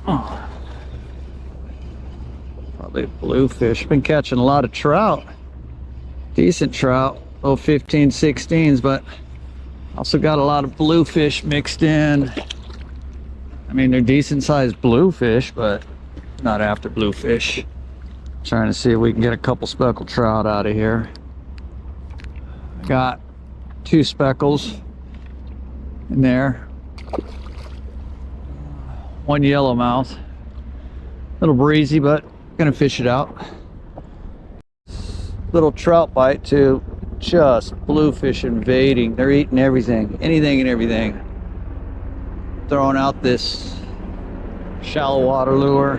Oh, probably bluefish. Been catching a lot of trout. Decent trout. Oh, 15, 16s, but also got a lot of bluefish mixed in. I mean, they're decent sized bluefish, but not after bluefish. Trying to see if we can get a couple speckled trout out of here. I got 2 speckles in there. 1 yellowmouth. A little breezy, but gonna fish it out. Little trout bite too. Just bluefish invading. They're eating everything, anything and everything. Throwing out this shallow water lure.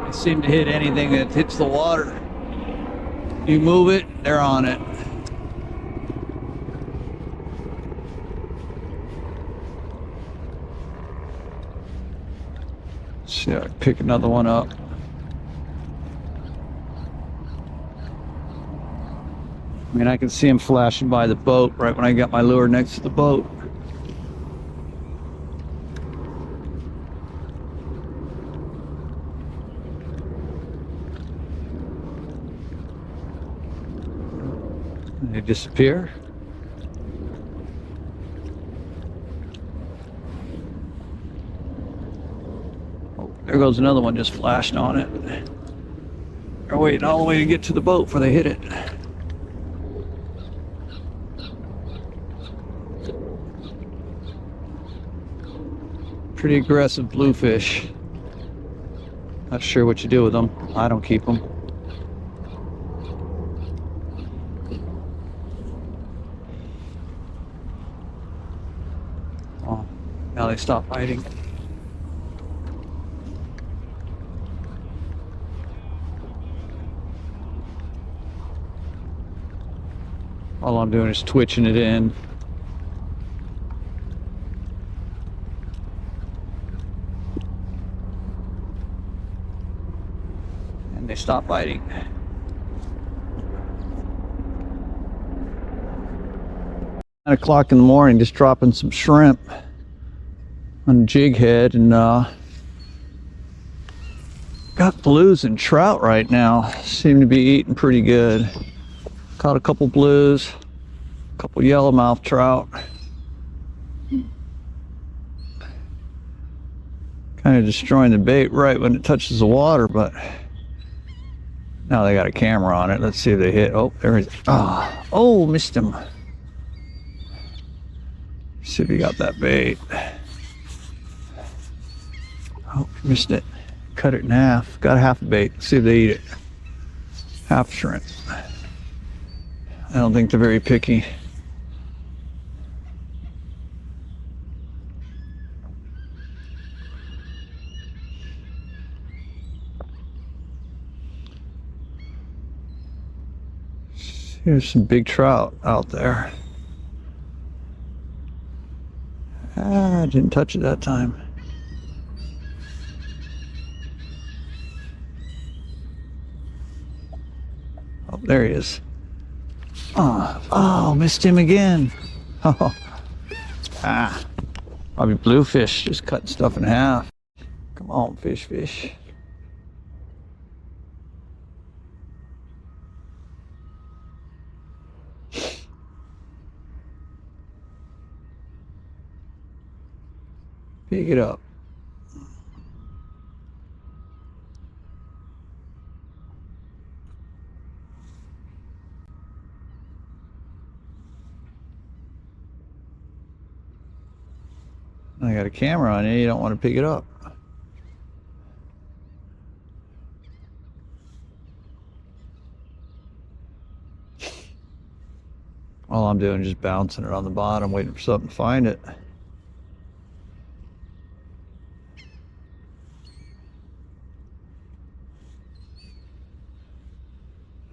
They seem to hit anything that hits the water. You move it, they're on it. See if I can pick another one up. I mean, I can see him flashing by the boat right when I got my lure next to the boat. They disappear. Oh, there goes another one, just flashed on it. They're waiting all the way to get to the boat before they hit it. Pretty aggressive bluefish. Not sure what you do with them. I don't keep them. Oh, now they stop biting. All I'm doing is twitching it in. And they stop biting. 9 o'clock in the morning, just dropping some shrimp on a jig head, and got blues and trout right now. Seem to be eating pretty good. Caught a couple blues, a couple yellowmouth trout. Kind of destroying the bait right when it touches the water, but now they got a camera on it. Let's see if they hit. Oh, there is. Oh, missed him. See if he got that bait. Oh, missed it. Cut it in half. Got a half a bait. See if they eat it. Half shrimp. I don't think they're very picky. Here's some big trout out there. I didn't touch it that time. Oh, there he is. Oh, missed him again. Oh, probably bluefish, just cutting stuff in half. Come on, fish. Pick it up. I got a camera on you, you don't want to pick it up. All I'm doing is just bouncing it on the bottom, waiting for something to find it.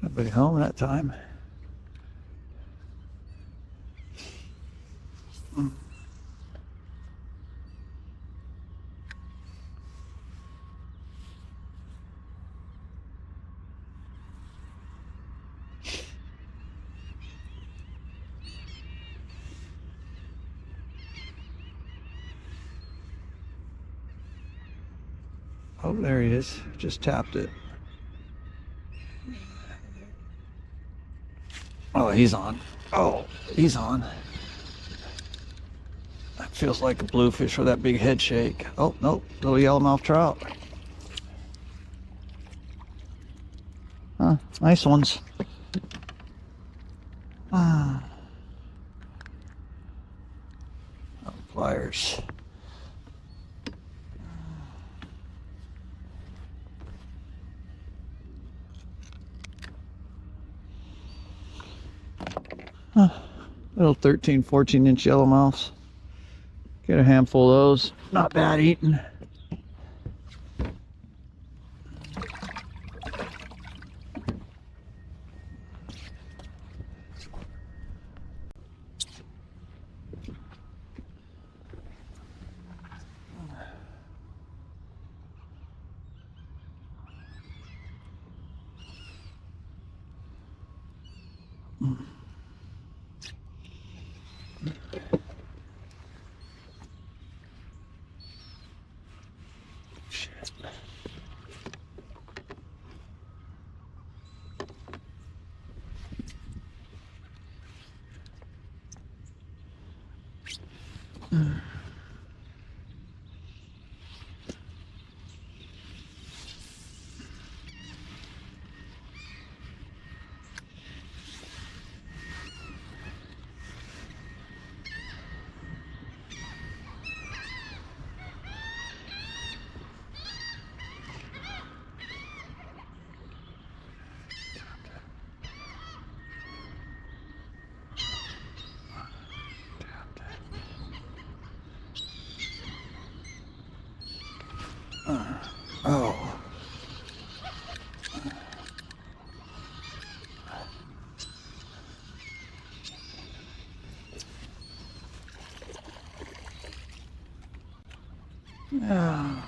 Nobody home that time. Oh, there he is. Just tapped it. Oh, he's on. Oh, he's on. That feels like a bluefish with that big head shake. Oh, nope. Little yellowmouth trout. Huh, nice ones. Ah. Oh, pliers. Huh. Little 13, 14-inch yellowmouths. Get a handful of those. Not bad eating. Oh. Yeah.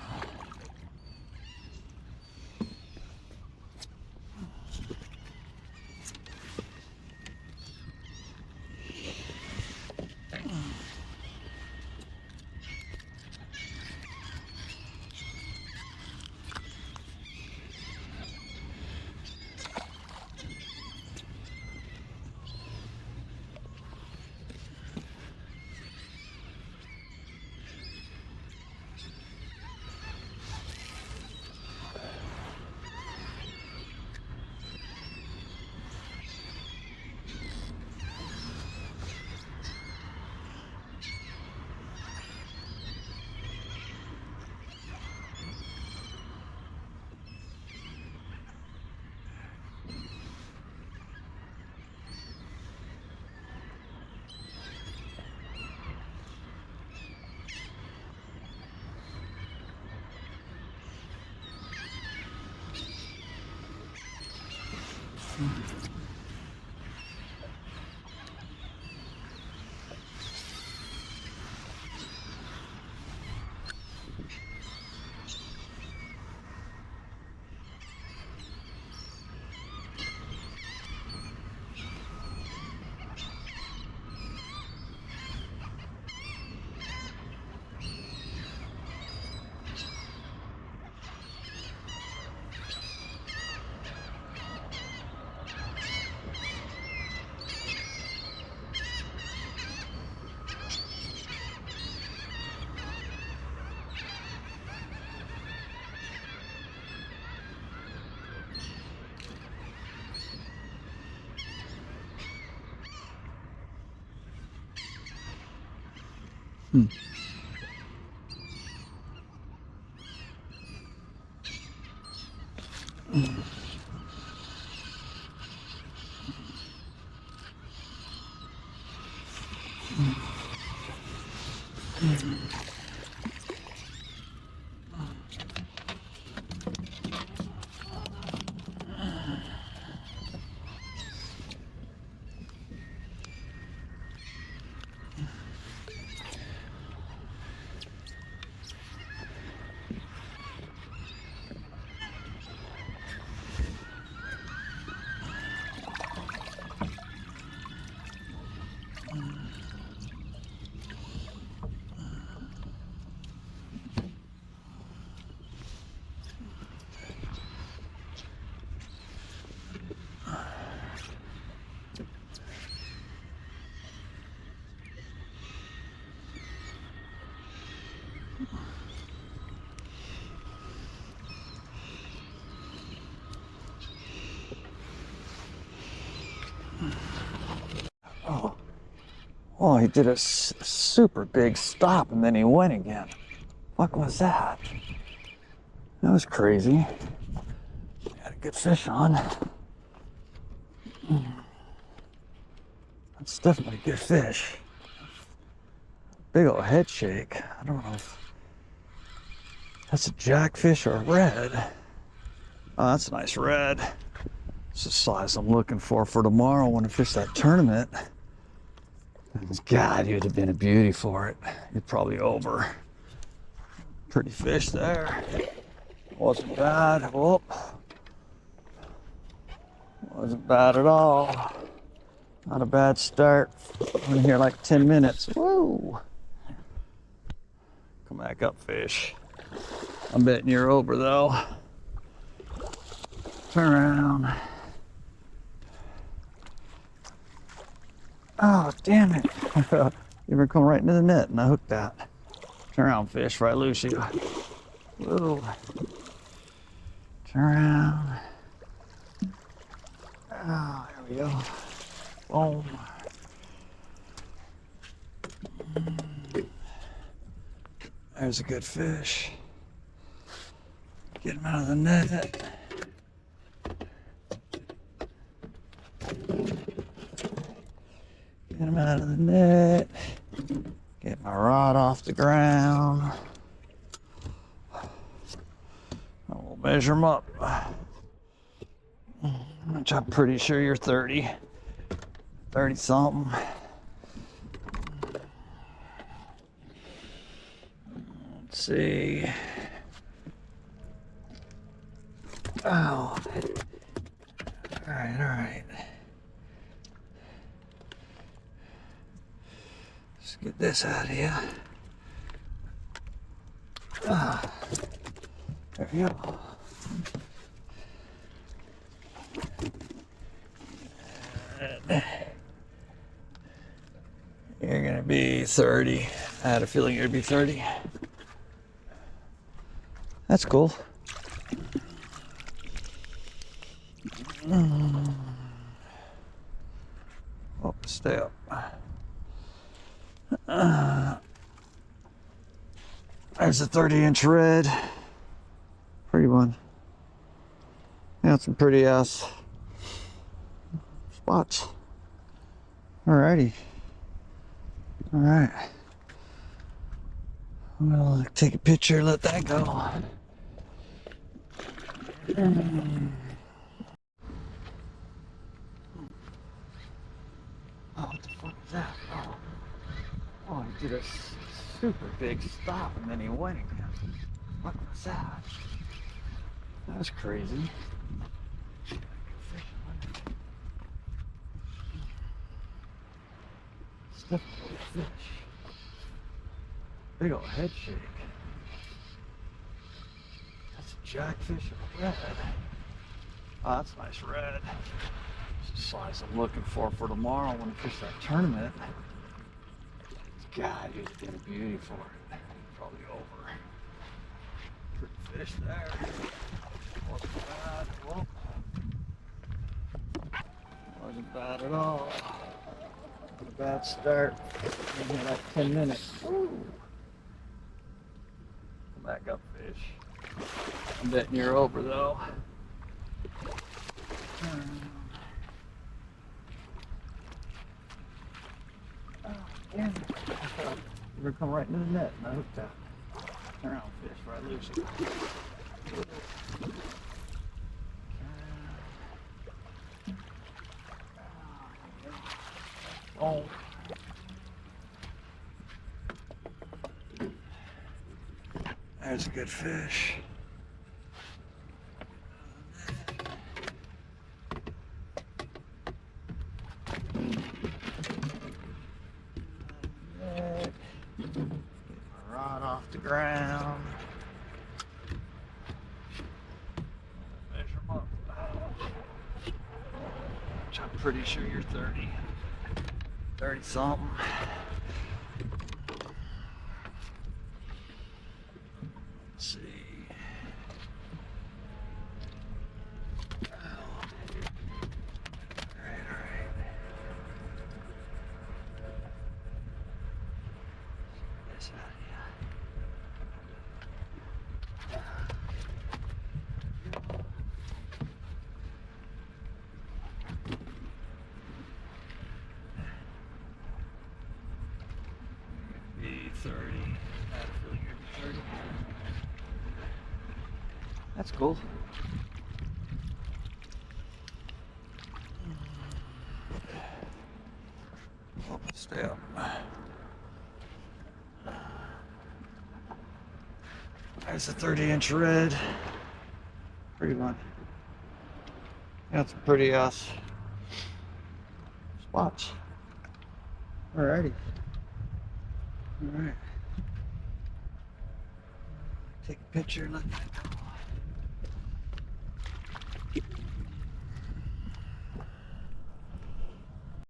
Hmm. Oh, he did a super big stop and then he went again. What was that? That was crazy. Got a good fish on. That's definitely a good fish. Big old head shake. I don't know if that's a jackfish or a red. Oh, that's a nice red. It's the size I'm looking for tomorrow when I fish that tournament. God, you'd have been a beauty for it. You're probably over. Pretty fish there. Wasn't bad. Whoop. Wasn't bad at all. Not a bad start. I'm in here like 10 minutes. Woo! Come back up, fish. I'm betting you're over though. Turn around. Oh, damn it. You ever come right into the net and I hooked that. Turn around, fish, before I lose you. Whoa. Turn around. Oh, there we go. Boom. There's a good fish. Get him out of the net. Get him out of the net. Get my rod off the ground. We'll measure him up. Which I'm pretty sure you're 30. 30 something. Let's see. Oh. All right, all right. Let's get this out of here. Ah. There we go. You're gonna be 30. I had a feeling you'd be 30. That's cool. Oh, stay up. There's a 30-inch red. Pretty one. Yeah, some pretty ass spots. Alrighty. Alright. I'm gonna take a picture, let that go. Oh, what the fuck is that? Oh, he did a super big stop and then he went again. What was that? That was crazy. Stuff fish. Big old head shake. That's a jackfish or a red. Oh, that's a nice red. It's the size I'm looking for tomorrow when I fish that tournament. God, you'd get a beauty for it. Probably over. Pretty fish there. Wasn't bad. Whoop. Wasn't bad at all. Not a bad start. Maybe like 10 minutes. Ooh. Come back up, fish. I'm betting you're over though. Oh, damn it. You're gonna come right into the net and I hooked that. Turn around, fish, before I lose you. Oh. There's a good fish. Get my rod off the ground. Measure them up. Which I'm pretty sure you're 30. 30 something. Let's see. That's cool. Oh, stay up. There's a 30-inch red. Pretty one. That's pretty spots. Alrighty. Alright. Take a picture and let that go.